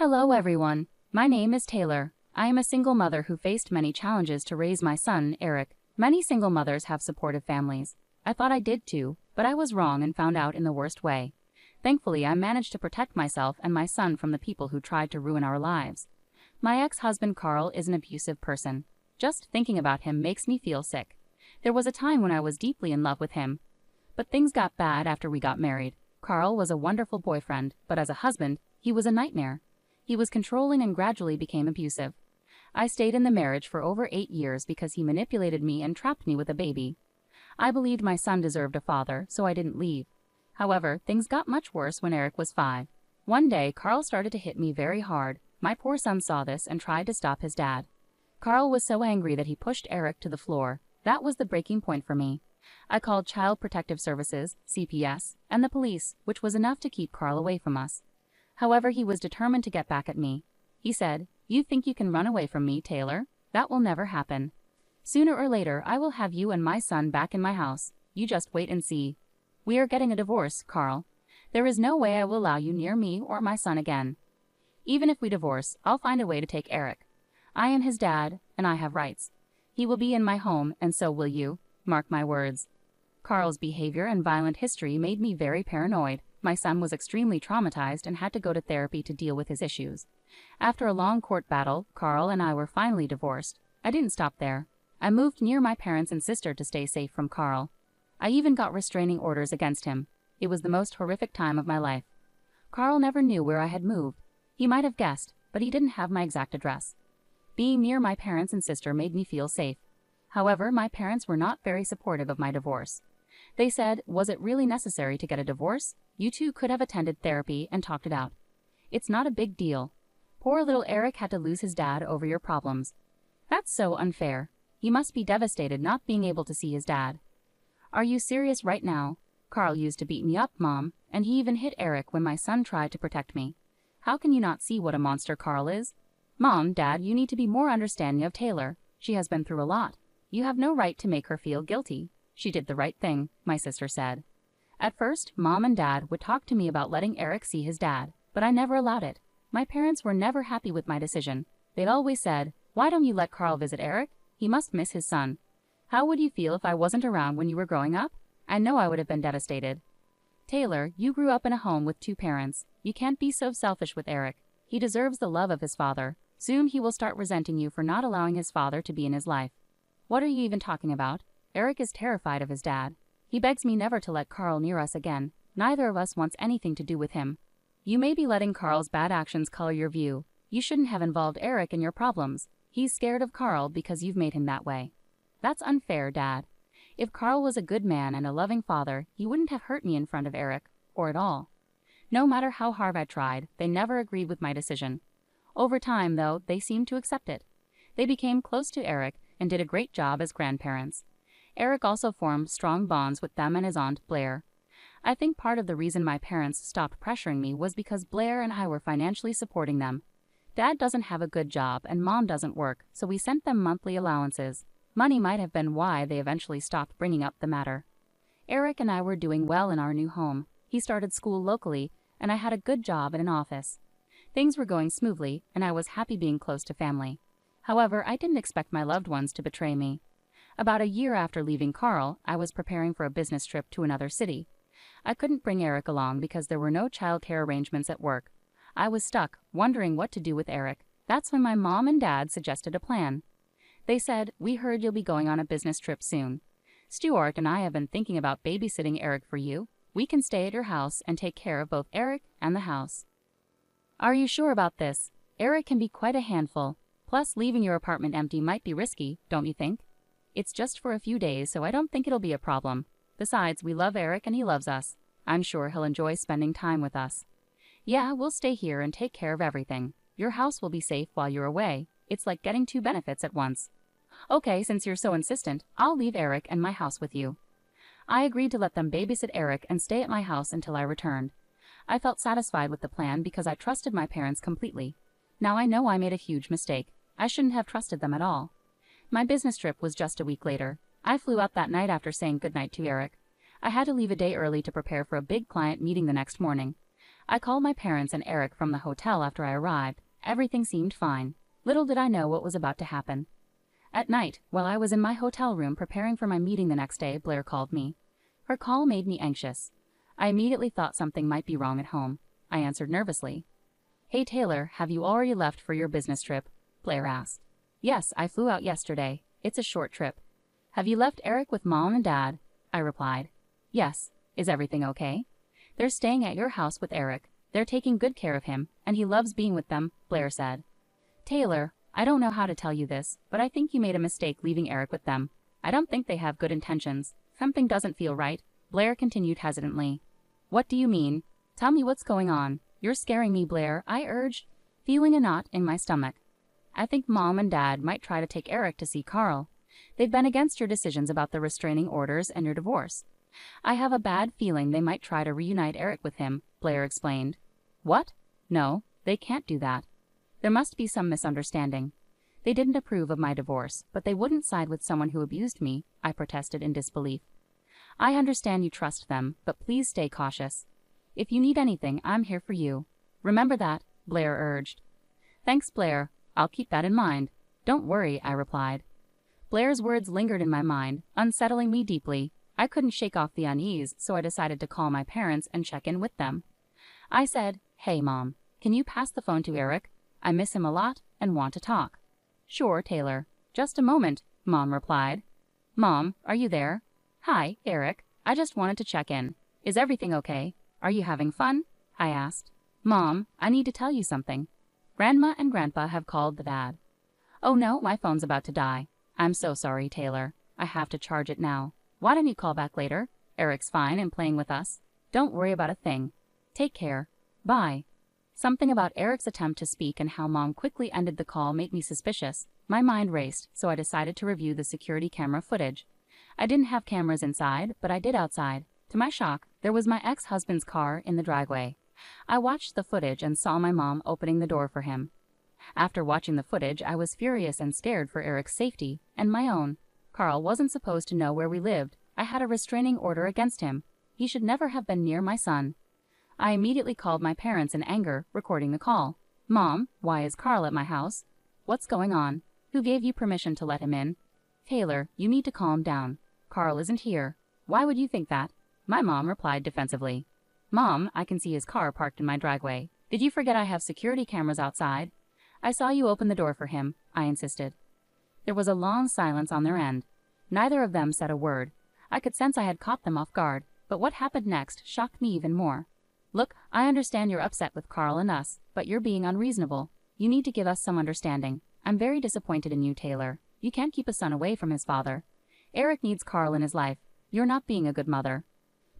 Hello everyone, my name is Taylor. I am a single mother who faced many challenges to raise my son, Eric. Many single mothers have supportive families. I thought I did too, but I was wrong and found out in the worst way. Thankfully, I managed to protect myself and my son from the people who tried to ruin our lives. My ex-husband Carl is an abusive person. Just thinking about him makes me feel sick. There was a time when I was deeply in love with him. But things got bad after we got married. Carl was a wonderful boyfriend, but as a husband, he was a nightmare. He was controlling and gradually became abusive. I stayed in the marriage for over 8 years because he manipulated me and trapped me with a baby. I believed my son deserved a father, so I didn't leave. However, things got much worse when Eric was 5. One day, Carl started to hit me very hard. My poor son saw this and tried to stop his dad. Carl was so angry that he pushed Eric to the floor. That was the breaking point for me. I called Child Protective Services, CPS, and the police, which was enough to keep Carl away from us. However, he was determined to get back at me. He said, "You think you can run away from me, Taylor? That will never happen. Sooner or later, I will have you and my son back in my house. You just wait and see. We are getting a divorce, Carl. There is no way I will allow you near me or my son again. Even if we divorce, I'll find a way to take Eric. I am his dad, and I have rights. He will be in my home, and so will you. Mark my words." Carl's behavior and violent history made me very paranoid. My son was extremely traumatized and had to go to therapy to deal with his issues. After a long court battle, Carl and I were finally divorced. I didn't stop there. I moved near my parents and sister to stay safe from Carl. I even got restraining orders against him. It was the most horrific time of my life. Carl never knew where I had moved. He might have guessed, but he didn't have my exact address. Being near my parents and sister made me feel safe. However, my parents were not very supportive of my divorce. They said, "Was it really necessary to get a divorce? You two could have attended therapy and talked it out. It's not a big deal. Poor little Eric had to lose his dad over your problems. That's so unfair. He must be devastated not being able to see his dad." "Are you serious right now? Carl used to beat me up, Mom, and he even hit Eric when my son tried to protect me. How can you not see what a monster Carl is? Mom, Dad, you need to be more understanding of Taylor. She has been through a lot. You have no right to make her feel guilty. She did the right thing," my sister said. At first, Mom and Dad would talk to me about letting Eric see his dad, but I never allowed it. My parents were never happy with my decision. They'd always said, "Why don't you let Carl visit Eric? He must miss his son." How would you feel if I wasn't around when you were growing up? I know I would have been devastated. Taylor, you grew up in a home with 2 parents. You can't be so selfish with Eric. He deserves the love of his father. Soon he will start resenting you for not allowing his father to be in his life. What are you even talking about? Eric is terrified of his dad. He begs me never to let Carl near us again. Neither of us wants anything to do with him. You may be letting Carl's bad actions color your view. You shouldn't have involved Eric in your problems. He's scared of Carl because you've made him that way. That's unfair, Dad. If Carl was a good man and a loving father, he wouldn't have hurt me in front of Eric, or at all. No matter how hard I tried, they never agreed with my decision. Over time, though, they seemed to accept it. They became close to Eric and did a great job as grandparents. Eric also formed strong bonds with them and his aunt, Blair. I think part of the reason my parents stopped pressuring me was because Blair and I were financially supporting them. Dad doesn't have a good job and Mom doesn't work, so we sent them monthly allowances. Money might have been why they eventually stopped bringing up the matter. Eric and I were doing well in our new home. He started school locally, and I had a good job in an office. Things were going smoothly, and I was happy being close to family. However, I didn't expect my loved ones to betray me. About a year after leaving Carl, I was preparing for a business trip to another city. I couldn't bring Eric along because there were no childcare arrangements at work. I was stuck, wondering what to do with Eric. That's when my mom and dad suggested a plan. They said, "We heard you'll be going on a business trip soon. Stuart and I have been thinking about babysitting Eric for you. We can stay at your house and take care of both Eric and the house." "Are you sure about this? Eric can be quite a handful. Plus, leaving your apartment empty might be risky, don't you think? It's just for a few days, so I don't think it'll be a problem. Besides, we love Eric and he loves us. I'm sure he'll enjoy spending time with us." "Yeah, we'll stay here and take care of everything. Your house will be safe while you're away. It's like getting 2 benefits at once." "Okay, since you're so insistent, I'll leave Eric and my house with you." I agreed to let them babysit Eric and stay at my house until I returned. I felt satisfied with the plan because I trusted my parents completely. Now I know I made a huge mistake. I shouldn't have trusted them at all. My business trip was just a week later. I flew out that night after saying goodnight to Eric. I had to leave a day early to prepare for a big client meeting the next morning. I called my parents and Eric from the hotel after I arrived. Everything seemed fine. Little did I know what was about to happen. At night, while I was in my hotel room preparing for my meeting the next day, Blair called me. Her call made me anxious. I immediately thought something might be wrong at home. I answered nervously. "Hey Taylor, have you already left for your business trip?" Blair asked. "Yes, I flew out yesterday. It's a short trip." "Have you left Eric with Mom and Dad?" I replied. "Yes. Is everything okay?" "They're staying at your house with Eric. They're taking good care of him, and he loves being with them," Blair said. "Taylor, I don't know how to tell you this, but I think you made a mistake leaving Eric with them. I don't think they have good intentions. Something doesn't feel right," Blair continued hesitantly. "What do you mean? Tell me what's going on. You're scaring me, Blair," I urged, feeling a knot in my stomach. "I think Mom and Dad might try to take Eric to see Carl. They've been against your decisions about the restraining orders and your divorce. I have a bad feeling they might try to reunite Eric with him," Blair explained. "What? No, they can't do that. There must be some misunderstanding. They didn't approve of my divorce, but they wouldn't side with someone who abused me," I protested in disbelief. "I understand you trust them, but please stay cautious. If you need anything, I'm here for you. Remember that," Blair urged. "Thanks, Blair. I'll keep that in mind. Don't worry," I replied. Blair's words lingered in my mind, unsettling me deeply. I couldn't shake off the unease, so I decided to call my parents and check in with them. I said, "Hey, Mom, can you pass the phone to Eric? I miss him a lot and want to talk." "Sure, Taylor. Just a moment," Mom replied. "Mom, are you there?" "Hi, Eric. I just wanted to check in. Is everything okay? Are you having fun?" I asked. "Mom, I need to tell you something. Grandma and Grandpa have called the Dad." "Oh no, my phone's about to die. I'm so sorry, Taylor. I have to charge it now. Why don't you call back later? Eric's fine and playing with us. Don't worry about a thing. Take care. Bye." Something about Eric's attempt to speak and how Mom quickly ended the call made me suspicious. My mind raced, so I decided to review the security camera footage. I didn't have cameras inside, but I did outside. To my shock, there was my ex-husband's car in the driveway. I watched the footage and saw my mom opening the door for him. After watching the footage, I was furious and scared for Eric's safety and my own. Carl wasn't supposed to know where we lived. I had a restraining order against him. He should never have been near my son. I immediately called my parents in anger, recording the call. "Mom, why is Carl at my house? What's going on? Who gave you permission to let him in?" "Taylor, you need to calm down. Carl isn't here. Why would you think that?" My mom replied defensively. "Mom, I can see his car parked in my driveway. Did you forget I have security cameras outside?" "I saw you open the door for him," I insisted. There was a long silence on their end. Neither of them said a word. I could sense I had caught them off guard, but what happened next shocked me even more. "Look, I understand you're upset with Carl and us, but you're being unreasonable. You need to give us some understanding. I'm very disappointed in you, Taylor. You can't keep a son away from his father. Eric needs Carl in his life. You're not being a good mother.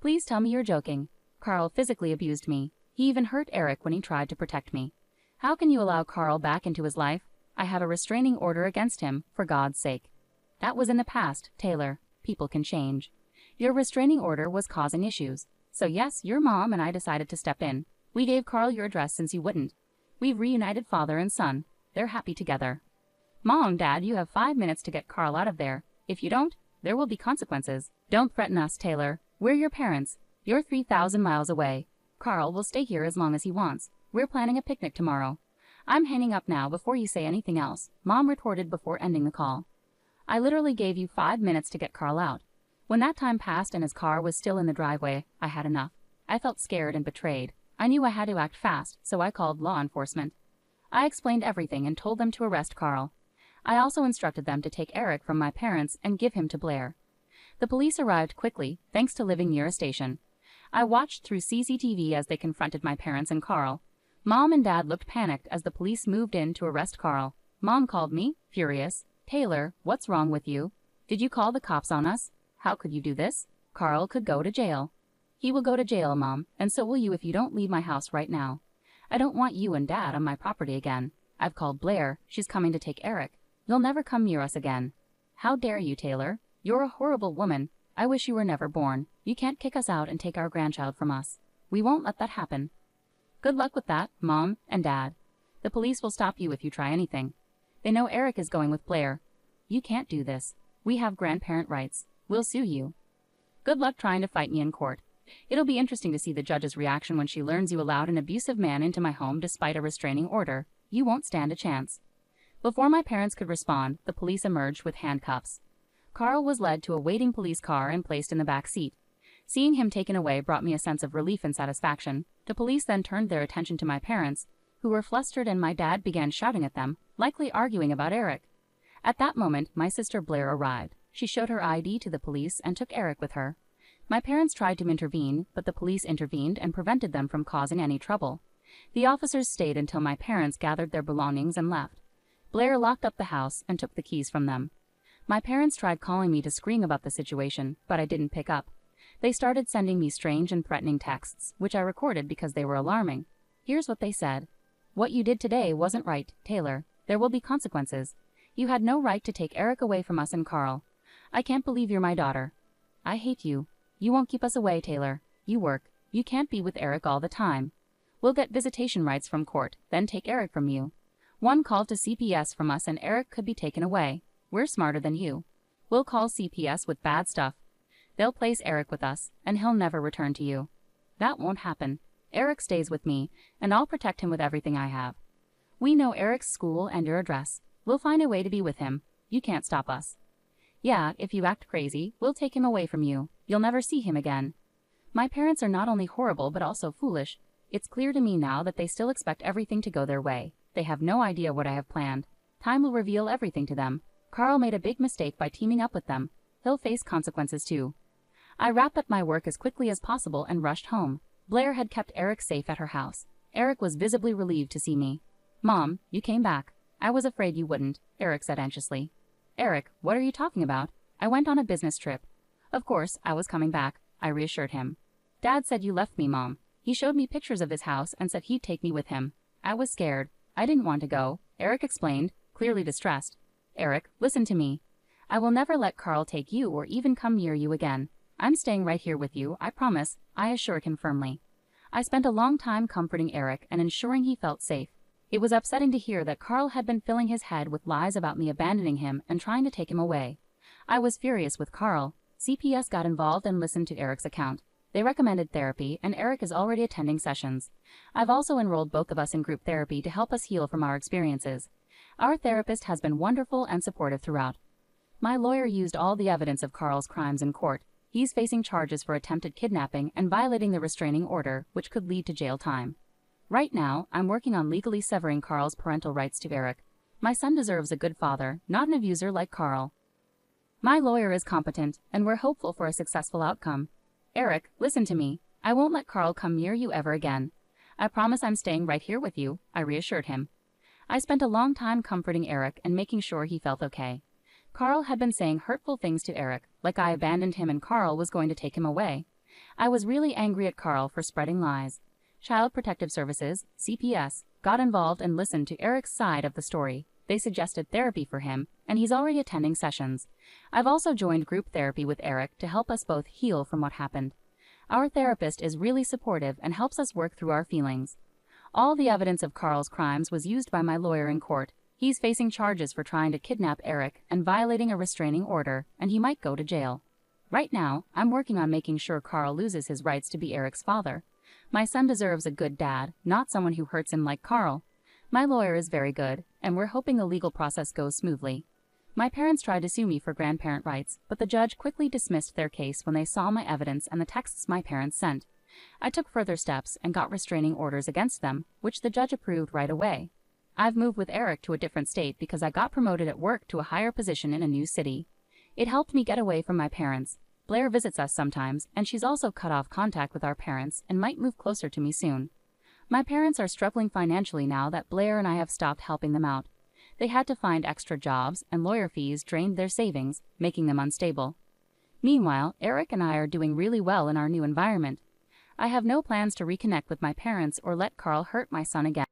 Please tell me you're joking. Carl physically abused me. He even hurt Eric when he tried to protect me. How can you allow Carl back into his life? I have a restraining order against him, for God's sake." "That was in the past, Taylor. People can change. Your restraining order was causing issues. So yes, your mom and I decided to step in. We gave Carl your address since you wouldn't. We've reunited father and son. They're happy together. Mom, Dad, you have 5 minutes to get Carl out of there. If you don't, there will be consequences. Don't threaten us, Taylor. We're your parents. You're 3,000 miles away. Carl will stay here as long as he wants. We're planning a picnic tomorrow." "I'm hanging up now before you say anything else," Mom retorted before ending the call. "I literally gave you 5 minutes to get Carl out. When that time passed and his car was still in the driveway, I had enough. I felt scared and betrayed. I knew I had to act fast, so I called law enforcement. I explained everything and told them to arrest Carl. I also instructed them to take Eric from my parents and give him to Blair. The police arrived quickly, thanks to living near a station. I watched through CCTV as they confronted my parents and Carl. Mom and Dad looked panicked as the police moved in to arrest Carl. Mom called me, furious. "Taylor, what's wrong with you? Did you call the cops on us? How could you do this? Carl could go to jail." "He will go to jail, Mom, and so will you if you don't leave my house right now. I don't want you and Dad on my property again. I've called Blair. She's coming to take Eric. You'll never come near us again." "How dare you, Taylor? You're a horrible woman. I wish you were never born. You can't kick us out and take our grandchild from us. We won't let that happen." "Good luck with that, Mom and Dad. The police will stop you if you try anything. They know Eric is going with Blair. You can't do this. We have grandparent rights. We'll sue you." "Good luck trying to fight me in court. It'll be interesting to see the judge's reaction when she learns you allowed an abusive man into my home despite a restraining order. You won't stand a chance." Before my parents could respond, the police emerged with handcuffs. Carl was led to a waiting police car and placed in the back seat. Seeing him taken away brought me a sense of relief and satisfaction. The police then turned their attention to my parents, who were flustered, and my dad began shouting at them, likely arguing about Eric. At that moment, my sister Blair arrived. She showed her ID to the police and took Eric with her. My parents tried to intervene, but the police intervened and prevented them from causing any trouble. The officers stayed until my parents gathered their belongings and left. Blair locked up the house and took the keys from them. My parents tried calling me to scream about the situation, but I didn't pick up. They started sending me strange and threatening texts, which I recorded because they were alarming. Here's what they said. "What you did today wasn't right, Taylor. There will be consequences. You had no right to take Eric away from us and Carl. I can't believe you're my daughter. I hate you. You won't keep us away, Taylor. You work. You can't be with Eric all the time. We'll get visitation rights from court, then take Eric from you. One call to CPS from us and Eric could be taken away. We're smarter than you. We'll call CPS with bad stuff. They'll place Eric with us, and he'll never return to you." "That won't happen. Eric stays with me, and I'll protect him with everything I have. We know Eric's school and your address. We'll find a way to be with him. You can't stop us." "Yeah, if you act crazy, we'll take him away from you. You'll never see him again." My parents are not only horrible but also foolish. It's clear to me now that they still expect everything to go their way. They have no idea what I have planned. Time will reveal everything to them. Carl made a big mistake by teaming up with them. He'll face consequences too. I wrapped up my work as quickly as possible and rushed home. Blair had kept Eric safe at her house. Eric was visibly relieved to see me. "Mom, you came back. I was afraid you wouldn't," Eric said anxiously. "Eric, what are you talking about? I went on a business trip." "Of course, I was coming back," I reassured him. "Dad said you left me, Mom. He showed me pictures of his house and said he'd take me with him. I was scared. I didn't want to go," Eric explained, clearly distressed. "Eric, listen to me. I will never let Carl take you or even come near you again. I'm staying right here with you, I promise," I assured him firmly. I spent a long time comforting Eric and ensuring he felt safe. It was upsetting to hear that Carl had been filling his head with lies about me abandoning him and trying to take him away. I was furious with Carl. CPS got involved and listened to Eric's account. They recommended therapy, and Eric is already attending sessions. I've also enrolled both of us in group therapy to help us heal from our experiences. Our therapist has been wonderful and supportive throughout. My lawyer used all the evidence of Carl's crimes in court. He's facing charges for attempted kidnapping and violating the restraining order, which could lead to jail time. Right now, I'm working on legally severing Carl's parental rights to Eric. My son deserves a good father, not an abuser like Carl. My lawyer is competent, and we're hopeful for a successful outcome. Eric, listen to me. I won't let Carl come near you ever again. I promise I'm staying right here with you, I reassured him. I spent a long time comforting Eric and making sure he felt okay. Carl had been saying hurtful things to Eric, like I abandoned him and Carl was going to take him away. I was really angry at Carl for spreading lies. Child Protective Services, CPS, got involved and listened to Eric's side of the story. They suggested therapy for him, and he's already attending sessions. I've also joined group therapy with Eric to help us both heal from what happened. Our therapist is really supportive and helps us work through our feelings. All the evidence of Carl's crimes was used by my lawyer in court. He's facing charges for trying to kidnap Eric and violating a restraining order, and he might go to jail. Right now, I'm working on making sure Carl loses his rights to be Eric's father. My son deserves a good dad, not someone who hurts him like Carl. My lawyer is very good, and we're hoping the legal process goes smoothly. My parents tried to sue me for grandparent rights, but the judge quickly dismissed their case when they saw my evidence and the texts my parents sent. I took further steps and got restraining orders against them, which the judge approved right away. I've moved with Eric to a different state because I got promoted at work to a higher position in a new city. It helped me get away from my parents. Blair visits us sometimes, and she's also cut off contact with our parents and might move closer to me soon. My parents are struggling financially now that Blair and I have stopped helping them out. They had to find extra jobs, and lawyer fees drained their savings, making them unstable. Meanwhile, Eric and I are doing really well in our new environment. I have no plans to reconnect with my parents or let Carl hurt my son again.